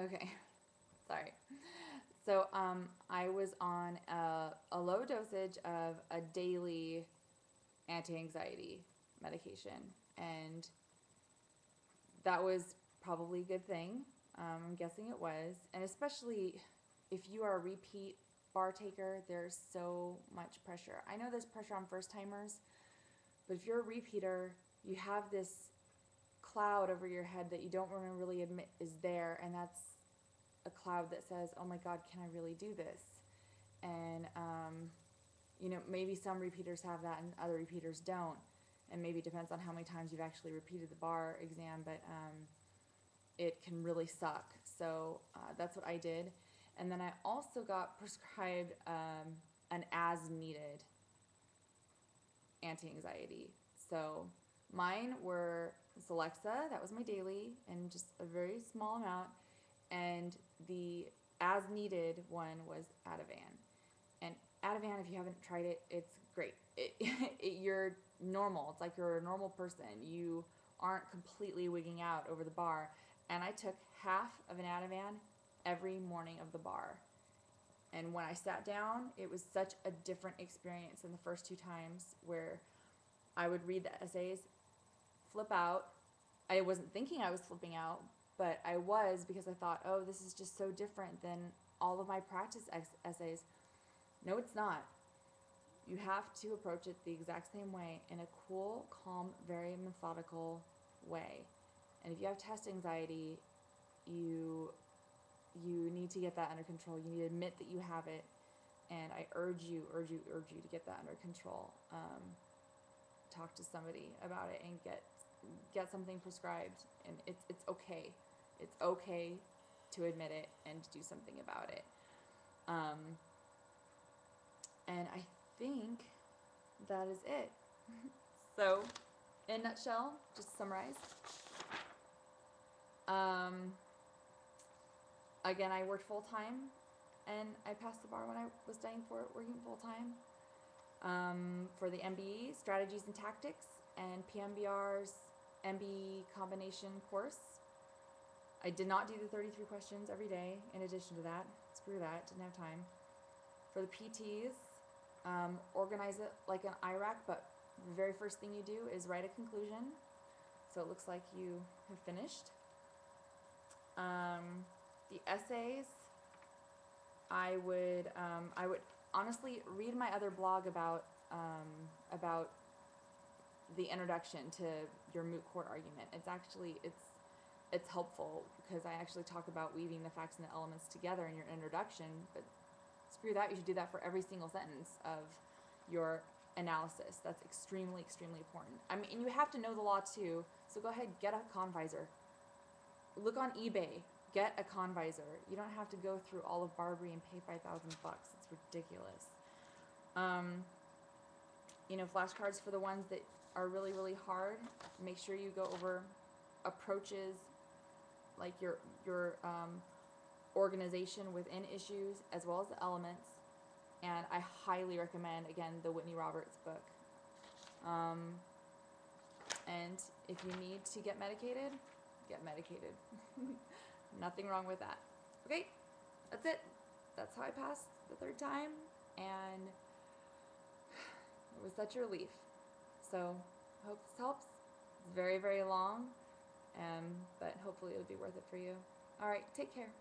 Okay, sorry. So I was on a low dosage of a daily anti-anxiety medication, and that was probably a good thing. I'm guessing it was, and especially if you are a repeat bar taker, there's so much pressure. I know there's pressure on first timers, but if you're a repeater, you have this cloud over your head that you don't want to really admit is there, and that's a cloud that says, "Oh my God, can I really do this?" And maybe some repeaters have that and other repeaters don't, and maybe it depends on how many times you've actually repeated the bar exam, but it can really suck. So that's what I did, and then I also got prescribed an as-needed anti-anxiety. So mine were Celexa, that was my daily, and just a very small amount, and the as-needed one was Ativan. And Ativan, if you haven't tried it, it's great. You're normal. It's like you're a normal person. You aren't completely wigging out over the bar. And I took half of an Ativan every morning of the bar. And when I sat down, it was such a different experience than the first two times, where I would read the essays, flip out. I wasn't thinking I was flipping out, but I was, because I thought, oh, this is just so different than all of my practice essays. No, it's not. You have to approach it the exact same way, in a cool, calm, very methodical way. And if you have test anxiety, you need to get that under control. You need to admit that you have it, and I urge you to get that under control. Talk to somebody about it and get something prescribed. And it's okay. It's okay to admit it and to do something about it. And I think that is it. So, in a nutshell, just to summarize. Again, I worked full time, and I passed the bar when I was studying for it, working full time. For the MBE, Strategies and Tactics, and PMBR's MBE combination course. I did not do the 33 questions every day in addition to that. Screw that, didn't have time. For the PTs, organize it like an IRAC, but the very first thing you do is write a conclusion, so it looks like you have finished. The essays, I would honestly read my other blog about the introduction to your moot court argument. It's helpful, because I actually talk about weaving the facts and the elements together in your introduction, but screw that, you should do that for every single sentence of your analysis. That's extremely, extremely important. I mean, and you have to know the law too, so go ahead, get a convisor. Look on eBay, get a convisor. You don't have to go through all of Barbary and pay $5,000. It's ridiculous. Flashcards for the ones that are really, really hard. Make sure you go over approaches, like your organization within issues, as well as the elements. And I highly recommend, again, the Whitney Roberts book. And if you need to get medicated, get medicated. Nothing wrong with that. Okay, that's it. That's how I passed the third time, and it was such a relief. So I hope this helps. It's very, very long, but hopefully it'll be worth it for you. All right, take care.